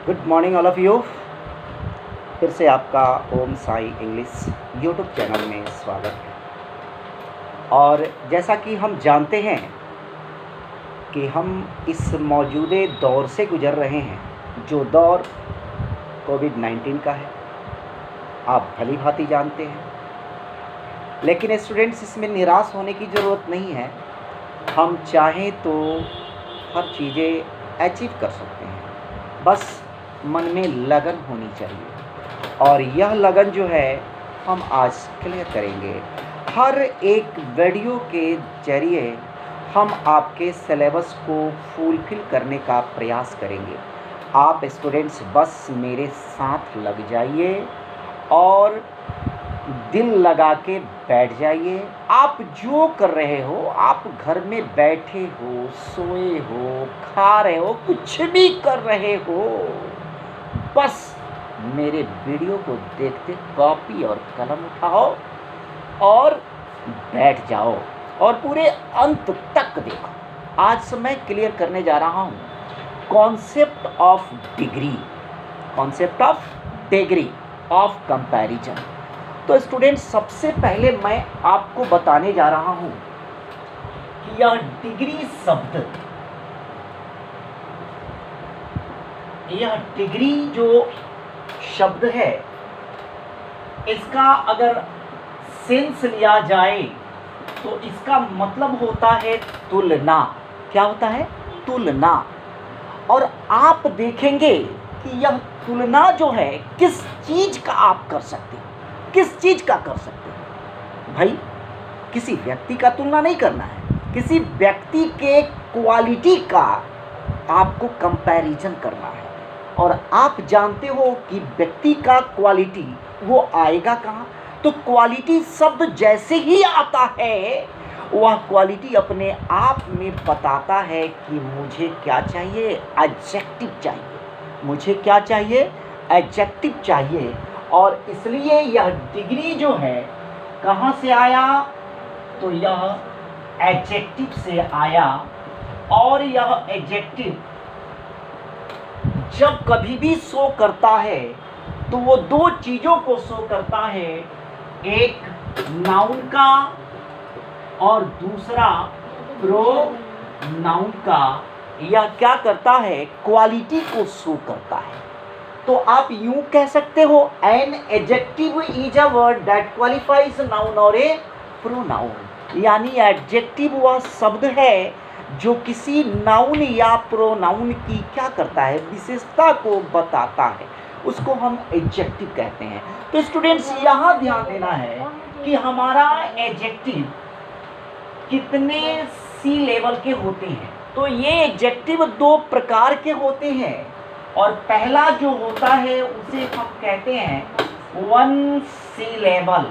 Good morning all of you. फिर से आपका ओम साई इंग्लिश यूट्यूब चैनल में स्वागत है। और जैसा कि हम जानते हैं कि हम इस मौजूदा दौर से गुज़र रहे हैं, जो दौर कोविड-19 का है, आप भली भांति जानते हैं। लेकिन स्टूडेंट्स, इसमें निराश होने की ज़रूरत नहीं है। हम चाहें तो हर चीज़ें अचीव कर सकते हैं, बस मन में लगन होनी चाहिए। और यह लगन जो है हम आज क्लियर करेंगे। हर एक वीडियो के जरिए हम आपके सिलेबस को फुलफिल करने का प्रयास करेंगे। आप स्टूडेंट्स बस मेरे साथ लग जाइए और दिल लगा के बैठ जाइए। आप जो कर रहे हो, आप घर में बैठे हो, सोए हो, खा रहे हो, कुछ भी कर रहे हो, बस मेरे वीडियो को देखते कॉपी और कलम उठाओ और बैठ जाओ और पूरे अंत तक देखो। आज मैं क्लियर करने जा रहा हूँ concept of degree of comparison. तो स्टूडेंट, सबसे पहले मैं आपको बताने जा रहा हूँ कि यह डिग्री शब्द, यह डिग्री जो शब्द है, इसका अगर सेंस लिया जाए तो इसका मतलब होता है तुलना। क्या होता है? तुलना। और आप देखेंगे कि यह तुलना जो है किस चीज़ का आप कर सकते हो, किस चीज़ का कर सकते हो। भाई, किसी व्यक्ति का तुलना नहीं करना है, किसी व्यक्ति के क्वालिटी का आपको कंपैरिजन करना है। और आप जानते हो कि व्यक्ति का क्वालिटी वो आएगा कहाँ? तो क्वालिटी शब्द जैसे ही आता है, वह क्वालिटी अपने आप में बताता है कि मुझे क्या चाहिए? एडजेक्टिव चाहिए। मुझे क्या चाहिए? एडजेक्टिव चाहिए। और इसलिए यह डिग्री जो है कहाँ से आया? तो यह एडजेक्टिव से आया। और यह एडजेक्टिव जब कभी भी शो करता है तो वो दो चीज़ों को शो करता है, एक नाउन का और दूसरा प्रोनाउन का। यह क्या करता है? क्वालिटी को शो करता है। तो आप यूं कह सकते हो, an adjective is a word that qualifies noun और ए प्रोनाउन। यानी एडजेक्टिव वह शब्द है जो किसी नाउन या प्रोनाउन की क्या करता है? विशेषता को बताता है। उसको हम एडजेक्टिव कहते हैं। तो स्टूडेंट्स, यहाँ ध्यान देना है कि हमारा एडजेक्टिव कितने सी लेवल के होते हैं। तो ये एडजेक्टिव दो प्रकार के होते हैं। और पहला जो होता है उसे हम कहते हैं वन सी लेवल।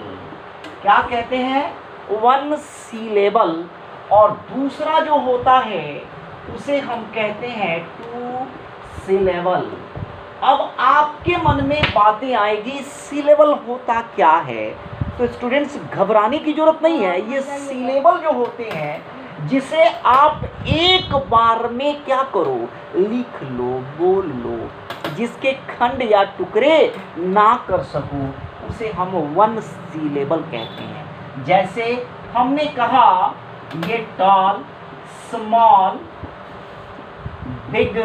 क्या कहते हैं? वन सी लेवल। और दूसरा जो होता है उसे हम कहते हैं टू सी लेवल। अब आपके मन में बातें आएगी, सी लेवल होता क्या है? तो स्टूडेंट्स, घबराने की जरूरत नहीं है। ये सी लेवल जो होते हैं, जिसे आप एक बार में क्या करो? लिख लो, बोल लो। जिसके खंड या टुकड़े ना कर सको, उसे हम वन सी लेवल कहते हैं। जैसे हमने कहा, ये टॉल, स्मॉल, बिग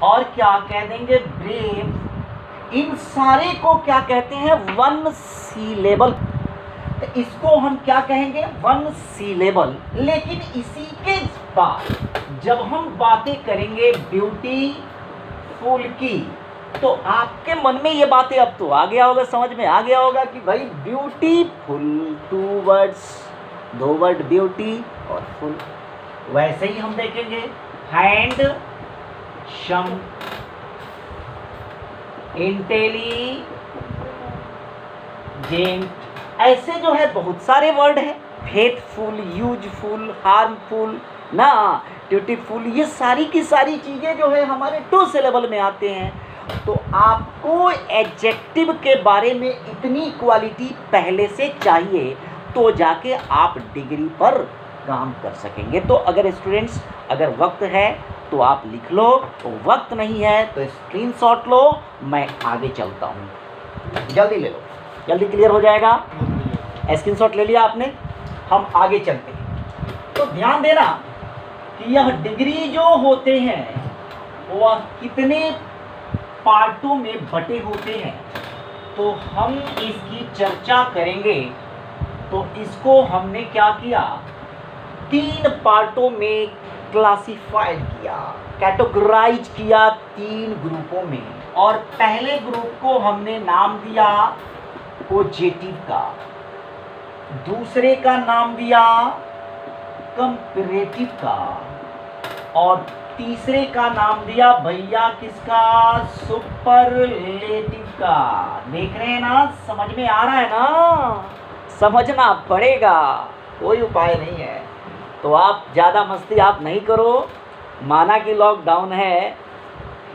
और क्या कह देंगे? ब्रेव। इन सारे को क्या कहते हैं? वन सी लेवल। तो इसको हम क्या कहेंगे? वन सी लेवल। लेकिन इसी के बाद जब हम बातें करेंगे ब्यूटीफुल की, तो आपके मन में ये बातें अब तो आ गया होगा, समझ में आ गया होगा कि भाई ब्यूटीफुल टू वर्ड्स, दो वर्ड ब्यूटी और फुल। वैसे ही हम देखेंगे हैंड सम, इंटेलिजेंट। ऐसे जो है बहुत सारे वर्ड हैं। फेथफुल, यूजफुल, हार्मफुल ना, ब्यूटीफुल। ये सारी की सारी चीज़ें जो है हमारे टू सिलेबल में आते हैं। तो आपको एडजेक्टिव के बारे में इतनी क्वालिटी पहले से चाहिए, तो जाके आप डिग्री पर काम कर सकेंगे। तो अगर स्टूडेंट्स, अगर वक्त है तो आप लिख लो, वक्त नहीं है तो स्क्रीनशॉट लो, मैं आगे चलता हूँ। जल्दी ले लो, जल्दी क्लियर हो जाएगा। स्क्रीनशॉट ले लिया आपने, हम आगे चलते हैं। तो ध्यान देना कि यह डिग्री जो होते हैं वह कितने पार्टों में बटे होते हैं, तो हम इसकी चर्चा करेंगे। तो इसको हमने क्या किया, 3 पार्टों में क्लासिफाइड किया, कैटेगराइज किया 3 ग्रुपों में। और पहले ग्रुप को हमने नाम दिया पॉजिटिव का, दूसरे का नाम दिया कंपैरेटिव का, और तीसरे का नाम दिया भैया किसका, सुपरलेटिव का। देख रहे हैं ना, समझ में आ रहा है ना, समझना पड़ेगा, कोई उपाय नहीं है। तो आप ज़्यादा मस्ती आप नहीं करो, माना कि लॉकडाउन है,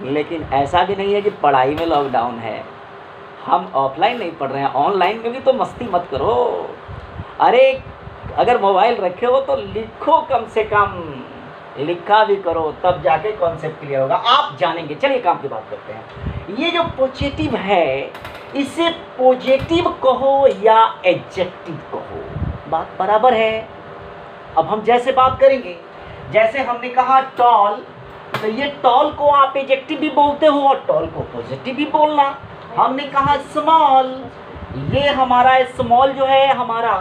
लेकिन ऐसा भी नहीं है कि पढ़ाई में लॉकडाउन है। हम ऑफलाइन नहीं पढ़ रहे हैं, ऑनलाइन में भी तो मस्ती मत करो। अरे अगर मोबाइल रखे हो तो लिखो, कम से कम लिखा भी करो, तब जाके कॉन्सेप्ट क्लियर होगा, आप जानेंगे। चलिए काम की बात करते हैं। ये जो पॉजिटिव है, इसे पॉजिटिव कहो या एडजेक्टिव कहो, बात बराबर है। अब हम जैसे बात करेंगे, जैसे हमने कहा टॉल, तो ये टॉल को आप एडजेक्टिव भी बोलते हो और टॉल को पॉजिटिव भी बोलना। हमने कहा स्मॉल, ये हमारा स्मॉल जो है हमारा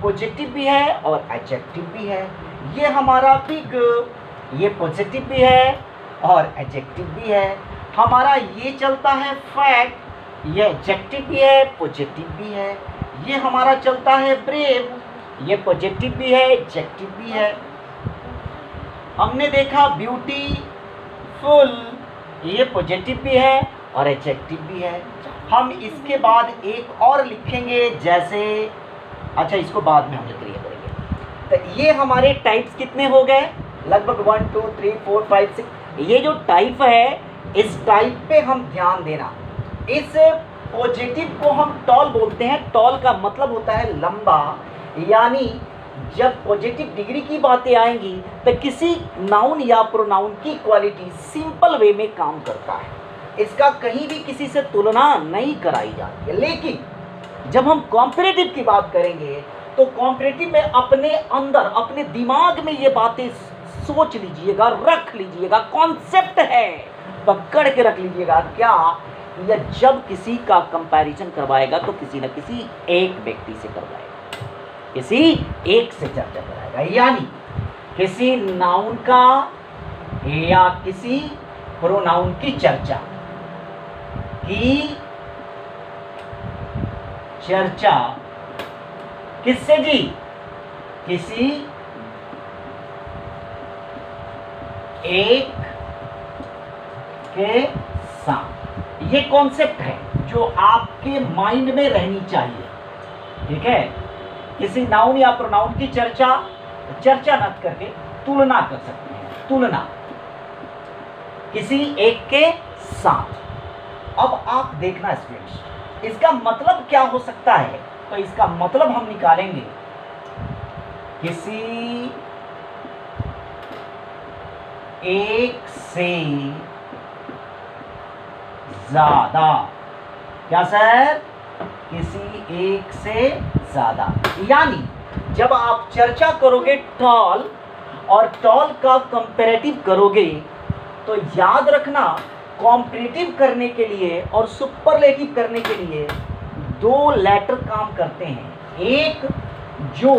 पॉजिटिव भी है और एडजेक्टिव भी है। ये हमारा बिग, ये पॉजिटिव भी है और एडजेक्टिव भी है। हमारा ये चलता है फैट, ये एडजेक्टिव भी है पॉजिटिव भी है। ये हमारा चलता है ब्रेव, ये पॉजिटिव भी है एडजेक्टिव भी है। हमने देखा ब्यूटीफुल, ये पॉजिटिव भी है और एडजेक्टिव भी है। हम इसके बाद एक और लिखेंगे, जैसे अच्छा इसको बाद में हम क्लियर करेंगे। तो ये हमारे टाइप्स कितने हो गए, लगभग 1 2 3 4 5 6। ये जो टाइप है, इस टाइप पे हम ध्यान देना। इस पॉजिटिव को हम टॉल बोलते हैं। टॉल का मतलब होता है लंबा, यानी जब पॉजिटिव डिग्री की बातें आएंगी तो किसी नाउन या प्रोनाउन की क्वालिटी सिंपल वे में काम करता है, इसका कहीं भी किसी से तुलना नहीं कराई जाती है। लेकिन जब हम कॉम्पैरेटिव की बात करेंगे तो कॉम्पैरेटिव में अपने अंदर, अपने दिमाग में ये बातें सोच लीजिएगा, रख लीजिएगा, कॉन्सेप्ट है, पकड़ के रख लीजिएगा। क्या, या जब किसी का कंपैरिजन करवाएगा तो किसी न किसी एक व्यक्ति से करवाएगा, किसी एक से चर्चा कराएगा, यानी किसी नाउन का या किसी प्रोनाउन की चर्चा किससे जी, किसी एक के साथ। ये कॉन्सेप्ट है जो आपके माइंड में रहनी चाहिए, ठीक है। किसी नाउन या प्रोनाउन की चर्चा न करके तुलना कर सकते हैं, तुलना किसी एक के साथ। अब आप देखना स्टूडेंट्स, इसका मतलब क्या हो सकता है, तो इसका मतलब हम निकालेंगे किसी एक से ज्यादा। क्या सर, किसी एक से ज्यादा, यानी जब आप चर्चा करोगे टॉल और टॉल का कंपैरेटिव करोगे तो याद रखना, कॉम्परेटिव करने के लिए और सुपरलेटिव करने के लिए 2 लेटर काम करते हैं। एक जो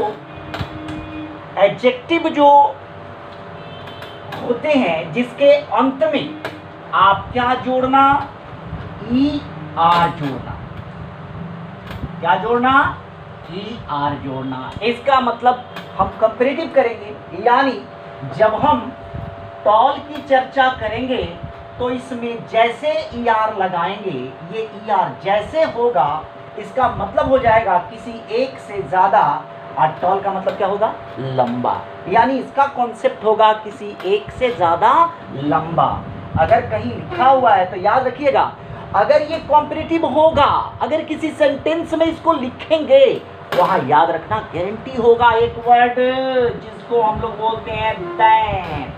एडजेक्टिव जो होते हैं जिसके अंत में आप क्या जोड़ना, ER जोड़ना। क्या जोड़ना, ER जोड़ना। इसका मतलब हम कंपैरेटिव करेंगे, यानी जब हम टॉल की चर्चा करेंगे तो इसमें जैसे ER लगाएंगे, ये ER जैसे होगा, इसका मतलब हो जाएगा किसी एक से ज्यादा, और टॉल का मतलब क्या होगा, लंबा, यानी इसका कॉन्सेप्ट होगा किसी एक से ज्यादा लंबा। अगर कहीं लिखा हुआ है तो याद रखिएगा, अगर ये कॉम्पैरेटिव होगा, अगर किसी सेंटेंस में इसको लिखेंगे, वहां याद रखना गारंटी होगा एक वर्ड जिसको हम लोग बोलते हैं दैन।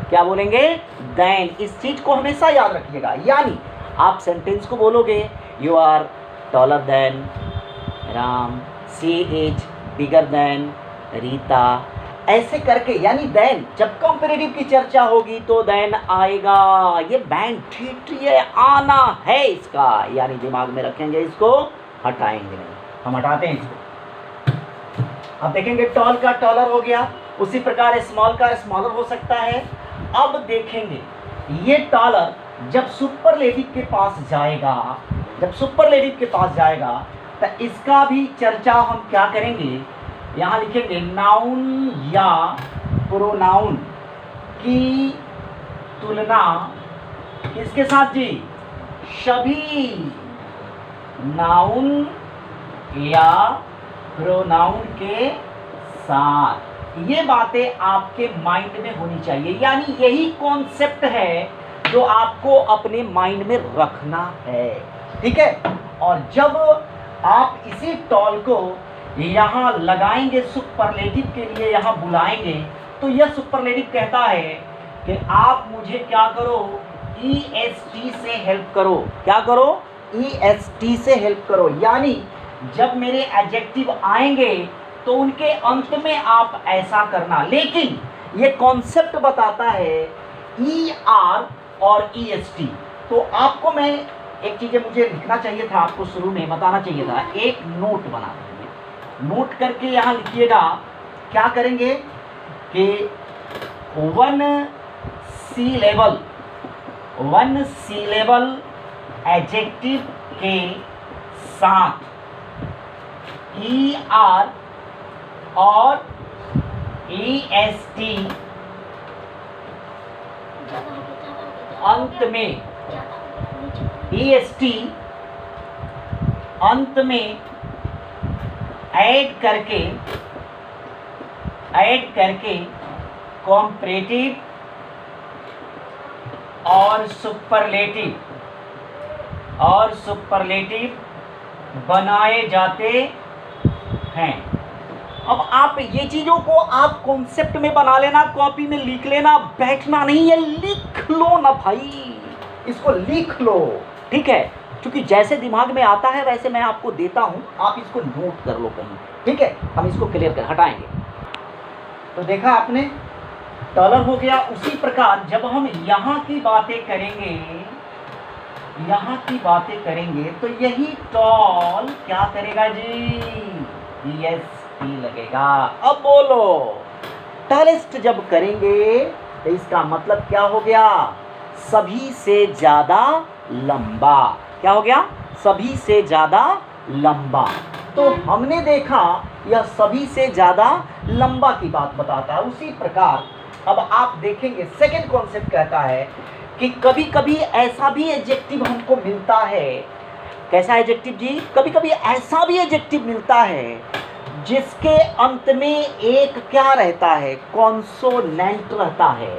क्या बोलेंगे? देन। इस चीज को हमेशा याद रखिएगा। यानी आप सेंटेंस को बोलोगे you are taller than Ram, she is bigger than Rita, ऐसे करके। यानी देन जब कंपैरेटिव की चर्चा होगी तो देन आएगा। ये बैंड थीट्री है, आना है इसका, यानी दिमाग में रखेंगे, इसको हटाएंगे नहीं, हम हटाते हैं इसको। अब देखेंगे टॉल का टॉलर हो गया, उसी प्रकार स्मॉल का स्मॉलर हो सकता है। अब देखेंगे ये टॉलर जब सुपरलेटिव के पास जाएगा, जब सुपरलेटिव के पास जाएगा तो इसका भी चर्चा हम क्या करेंगे, यहाँ लिखेंगे नाउन या प्रोनाउन की तुलना किसके साथ जी? सभी नाउन या प्रोनाउन के साथ। ये बातें आपके माइंड में होनी चाहिए, यानी यही कॉन्सेप्ट है जो आपको अपने माइंड में रखना है, ठीक है। और जब आप इसी टॉल को यहाँ लगाएंगे, सुपरलेटिव के लिए यहाँ बुलाएंगे, तो यह सुपरलेटिव कहता है कि आप मुझे क्या करो, EST से हेल्प करो। क्या करो? EST से हेल्प करो। यानी जब मेरे एडजेक्टिव आएंगे तो उनके अंत में आप ऐसा करना। लेकिन ये कॉन्सेप्ट बताता है ER और EST। तो आपको मैं एक चीज़ मुझे लिखना चाहिए था, आपको शुरू में बताना चाहिए था, एक नोट बना देंगे। नोट करके यहाँ लिखिएगा, क्या करेंगे कि 1 syllable एडजेक्टिव के साथ ER और EST अंत में, EST अंत में ऐड करके कॉम्परेटिव और सुपरलेटिव बनाए जाते हैं। अब आप ये चीज़ों को आप कॉन्सेप्ट में बना लेना, कॉपी में लिख लेना, बैठना नहीं है, लिख लो ना भाई, इसको लिख लो, ठीक है। क्योंकि जैसे दिमाग में आता है वैसे मैं आपको देता हूं, आप इसको नोट कर लो कहीं, ठीक है। हम इसको क्लियर कर हटाएंगे। तो देखा आपने, डॉलर हो गया। उसी प्रकार जब हम यहाँ की बातें करेंगे तो यही टॉल क्या करेगा जी? EST लगेगा। अब बोलो, टॉलेस्ट जब करेंगे तो इसका मतलब क्या हो गया? सभी से ज्यादा लंबा। क्या हो गया? सभी से ज्यादा लंबा। तो हमने देखा यह सभी से ज्यादा लंबा की बात बताता है। उसी प्रकार अब आप देखेंगे सेकंड कॉन्सेप्ट कहता है कि कभी कभी ऐसा भी एडजेक्टिव हमको मिलता है। कैसा एडजेक्टिव जी? कभी कभी ऐसा भी एडजेक्टिव मिलता है जिसके अंत में एक क्या रहता है? कॉन्सोनेंट रहता है,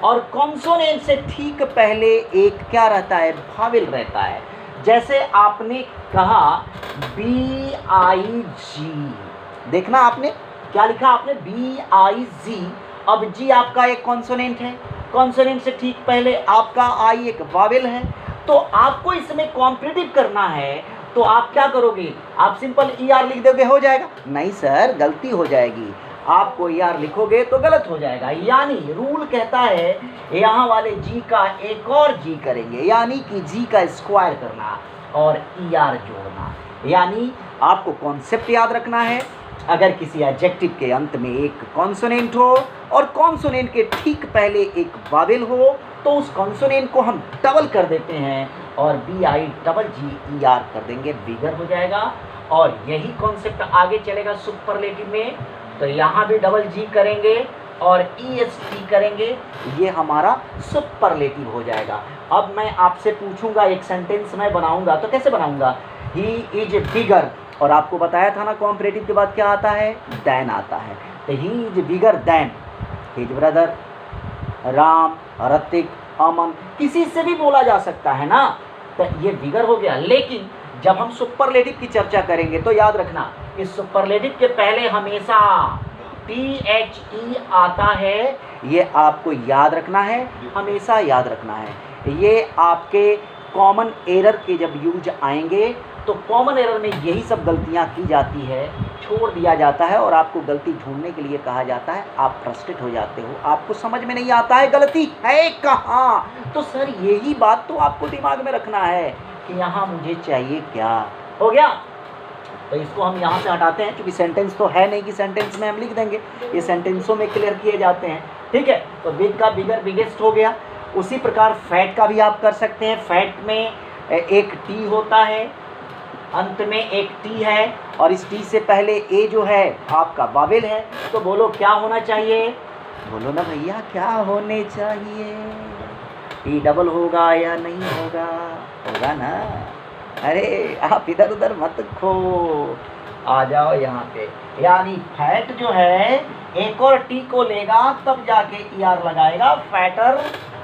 और कॉन्सोनेंट से ठीक पहले एक क्या रहता है? वावेल रहता है। जैसे आपने कहा BIG, देखना आपने क्या लिखा, आपने BIG। अब जी आपका एक कॉन्सोनेंट है, कॉन्सोनेंट से ठीक पहले आपका आई एक वावेल है। तो आपको इसमें कॉम्परेटिव करना है, तो आप क्या करोगे? आप सिंपल ER लिख दोगे, हो जाएगा? नहीं सर, गलती हो जाएगी। आपको ER लिखोगे तो गलत हो जाएगा। यानी रूल कहता है यहाँ वाले जी का एक और जी करेंगे, यानी कि जी का स्क्वायर करना और ER जोड़ना। यानी आपको कॉन्सेप्ट याद रखना है, अगर किसी एडजेक्टिव के अंत में एक कॉन्सोनेंट हो और कॉन्सोनेंट के ठीक पहले एक वावेल हो, तो उस कॉन्सोनेंट को हम डबल कर देते हैं और BIGGER कर देंगे, बिगर हो जाएगा। और यही कॉन्सेप्ट आगे चलेगा सुपरलेटिव में, तो यहाँ भी डबल जी करेंगे और EST करेंगे, ये हमारा सुपरलेटिव हो जाएगा। अब मैं आपसे पूछूंगा, एक सेंटेंस मैं बनाऊंगा, तो कैसे बनाऊंगा? ही इज बिगर, और आपको बताया था ना कॉम्परेटिव के बाद क्या आता है? देन आता है। तो he is bigger than his brother Ram, Hrithik, Aman, किसी से भी बोला जा सकता है ना, तो ये बिगर हो गया। लेकिन जब हम सुपरलेटिव की चर्चा करेंगे तो याद रखना, इस सुपरलेटिव के पहले हमेशा THE आता है, ये आपको याद रखना है, हमेशा याद रखना है। ये आपके कॉमन एरर के जब यूज आएंगे तो कॉमन एरर में यही सब गलतियां की जाती है, छोड़ दिया जाता है और आपको गलती ढूंढने के लिए कहा जाता है। आप फ्रस्ट्रेट हो जाते हो, आपको समझ में नहीं आता है गलती है कहाँ। तो सर यही बात तो आपको दिमाग में रखना है कि यहाँ मुझे चाहिए क्या। हो गया? तो इसको हम यहाँ से हटाते हैं, क्योंकि सेंटेंस तो है नहीं कि सेंटेंस में हम लिख देंगे, ये सेंटेंसों में क्लियर किए जाते हैं। ठीक है, तो बिग का बिगर बिगेस्ट हो गया। उसी प्रकार फैट का भी आप कर सकते हैं। फैट में एक टी होता है, अंत में एक टी है, और इस टी से पहले ए जो है आपका वावेल है। तो बोलो क्या होना चाहिए? बोलो ना भैया, क्या होने चाहिए? टी डबल होगा या नहीं होगा? होगा ना? अरे आप इधर उधर मत खो, आ जाओ यहाँ पे। यानी फैट जो है एक और टी को लेगा तब जाके ER लगाएगा, फैटर।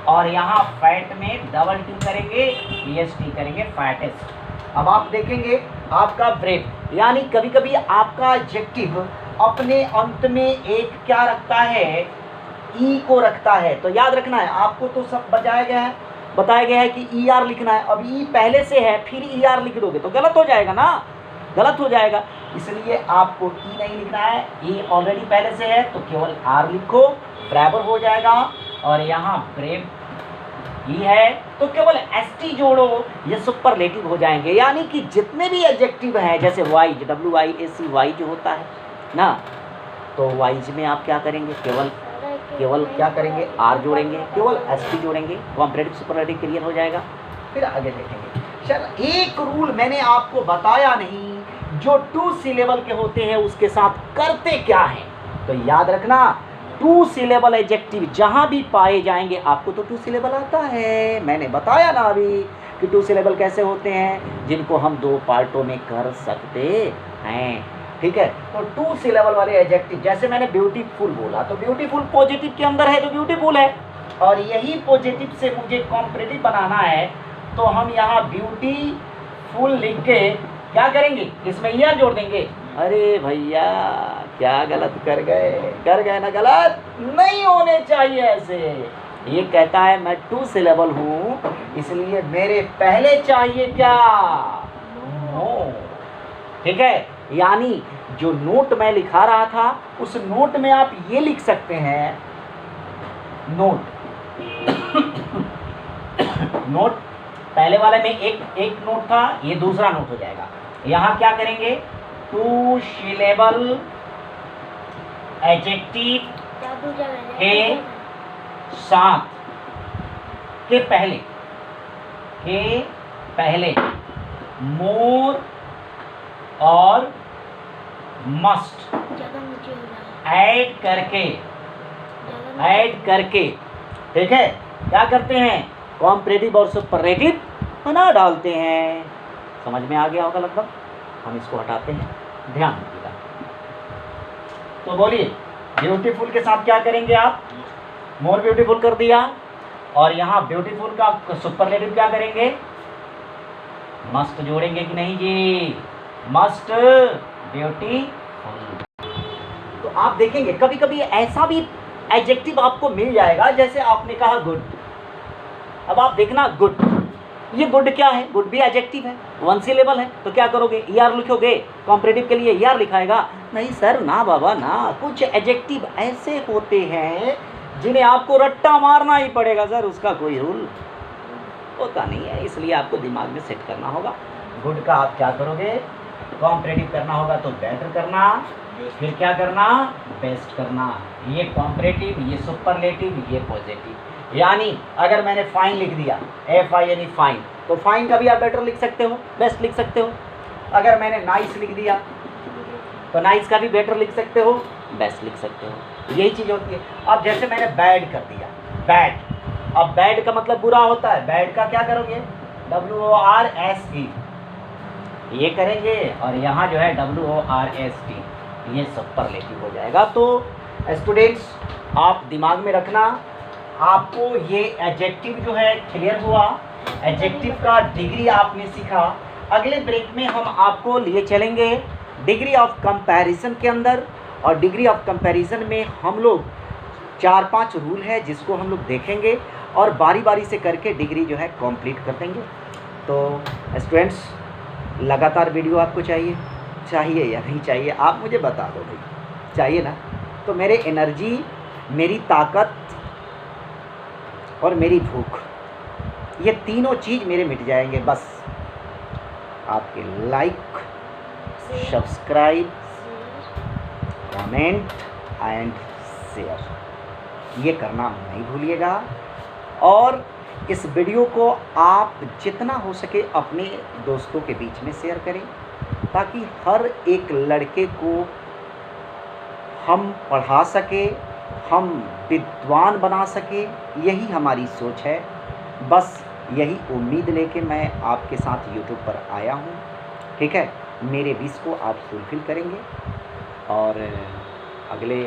और यहाँ फैट में डबल टी करेंगे, EST करेंगे, फैटेस्ट। अब आप देखेंगे आपका ब्रेक, यानी कभी कभी आपका एडजेक्टिव अपने अंत में एक क्या रखता है? ई को रखता है। तो याद रखना है, आपको तो सब बताया गया है कि ER लिखना है। अब ई पहले से है फिर ER लिख दोगे तो गलत हो जाएगा ना, गलत हो जाएगा। इसलिए आपको ई नहीं लिखना है, ई ऑलरेडी पहले से है तो केवल R लिखो, बराबर हो जाएगा। और यहाँ ब्रेव ई है तो केवल ST जोड़ो, ये सुपरलेटिव हो जाएंगे। यानी कि जितने भी एडजेक्टिव हैं, जैसे वाइज, WIAC वाइज होता है ना, तो वाइज में आप क्या करेंगे? केवल क्या करेंगे? R जोड़ेंगे, केवल ST जोड़ेंगे, कॉम्परेटिव सुपरलेटिव क्लियर हो जाएगा। फिर आगे देखेंगे। सर एक रूल मैंने आपको बताया नहीं, जो 2 सिलेबल के होते हैं उसके साथ करते क्या है? तो याद रखना, 2 सिलेबल एडजेक्टिव जहां भी पाए जाएंगे, आपको तो 2 सिलेबल आता है, मैंने बताया ना अभी कि 2 सिलेबल कैसे होते हैं, जिनको हम 2 पार्टों में कर सकते हैं। ठीक है, तो 2 सिलेबल वाले एडजेक्टिव, जैसे मैंने ब्यूटीफुल बोला तो ब्यूटीफुल पॉजिटिव के अंदर है तो ब्यूटीफुल है, और यही पॉजिटिव से मुझे कॉम्परेटिव बनाना है तो हम यहाँ ब्यूटीफुल लिख के क्या करेंगे? इसमें ER जोड़ देंगे। अरे भैया क्या गलत कर गए ना? गलत नहीं होने चाहिए ऐसे। ये कहता है मैं 2 सिलेबल हूँ, इसलिए मेरे पहले चाहिए क्या? नो। ठीक है, यानी जो नोट मैं लिखा रहा था उस नोट में आप ये लिख सकते हैं, नोट नोट पहले वाले में एक नोट था, ये दूसरा नोट हो जाएगा। यहाँ क्या करेंगे? 2 सिलेबल एडजेक्टिव के साथ के पहले मोर और मस्ट ऐड करके ठीक है, क्या करते हैं? कॉम्परेटिव और सुपरलेटिव बना डालते हैं। समझ में आ गया होगा लगभग। हम इसको हटाते हैं, ध्यान दीजिएगा। तो बोलिए, ब्यूटीफुल के साथ क्या करेंगे आप? मोर ब्यूटीफुल कर दिया, और यहाँ ब्यूटीफुल का सुपरलेटिव क्या करेंगे? मस्ट जोड़ेंगे कि नहीं जी? Must beautiful. तो आप देखेंगे कभी कभी ऐसा भी एडजेक्टिव आपको मिल जाएगा, जैसे आपने कहा गुड। अब आप देखना गुड, ये गुड क्या है? गुड भी एडजेक्टिव है, 1 सिलेबल है, तो क्या करोगे? ER लिखोगे, कॉम्परेटिव के लिए ER लिखाएगा? नहीं सर, ना बाबा ना। कुछ एडजेक्टिव ऐसे होते हैं जिन्हें आपको रट्टा मारना ही पड़ेगा सर, उसका कोई रूल होता नहीं है, इसलिए आपको दिमाग में सेट करना होगा। गुड का आप क्या करोगे? कॉम्परेटिव करना होगा तो बेटर करना, फिर क्या करना? बेस्ट करना। ये कॉम्परेटिव, ये सुपरलेटिव, ये पॉजिटिव। यानी अगर मैंने फाइन लिख दिया, FINE फाइन, तो फाइन का भी आप बेटर लिख सकते हो, बेस्ट लिख सकते हो। अगर मैंने नाइस लिख दिया तो नाइस का भी बेटर लिख सकते हो, बेस्ट लिख सकते हो। यही चीज़ होती है। अब जैसे मैंने बैड कर दिया, बैड, अब बैड का मतलब बुरा होता है, बैड का क्या करोगे? WORSE ये करेंगे, और यहाँ जो है WORST, ये सुपरलेटिव हो जाएगा। तो स्टूडेंट्स आप दिमाग में रखना, आपको ये एडजेक्टिव जो है क्लियर हुआ, एडजेक्टिव का डिग्री आपने सीखा। अगले ब्रेक में हम आपको लिए चलेंगे डिग्री ऑफ कंपैरिजन के अंदर, और डिग्री ऑफ कंपैरिजन में हम लोग 4-5 रूल है जिसको हम लोग देखेंगे और बारी बारी से करके डिग्री जो है कंप्लीट कर देंगे। तो स्टूडेंट्स, लगातार वीडियो आपको चाहिए या नहीं चाहिए, आप मुझे बता दो भाई, चाहिए ना? तो मेरे एनर्जी, मेरी ताकत और मेरी भूख, ये तीनों चीज़ मेरे मिट जाएंगे बस आपके like, subscribe, comment and share, ये करना नहीं भूलिएगा। और इस वीडियो को आप जितना हो सके अपने दोस्तों के बीच में शेयर करें, ताकि हर एक लड़के को हम पढ़ा सके, हम विद्वान बना सके, यही हमारी सोच है। बस यही उम्मीद लेके मैं आपके साथ यूट्यूब पर आया हूँ, ठीक है? मेरे विश को आप फुलफिल करेंगे और अगले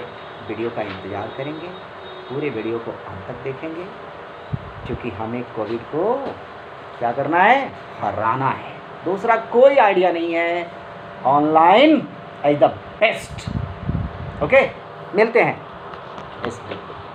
वीडियो का इंतज़ार करेंगे, पूरे वीडियो को अंत तक देखेंगे, क्योंकि हमें कोविड को क्या करना है? हराना है। दूसरा कोई आइडिया नहीं है। Online is the best. Okay, मिलते हैं इस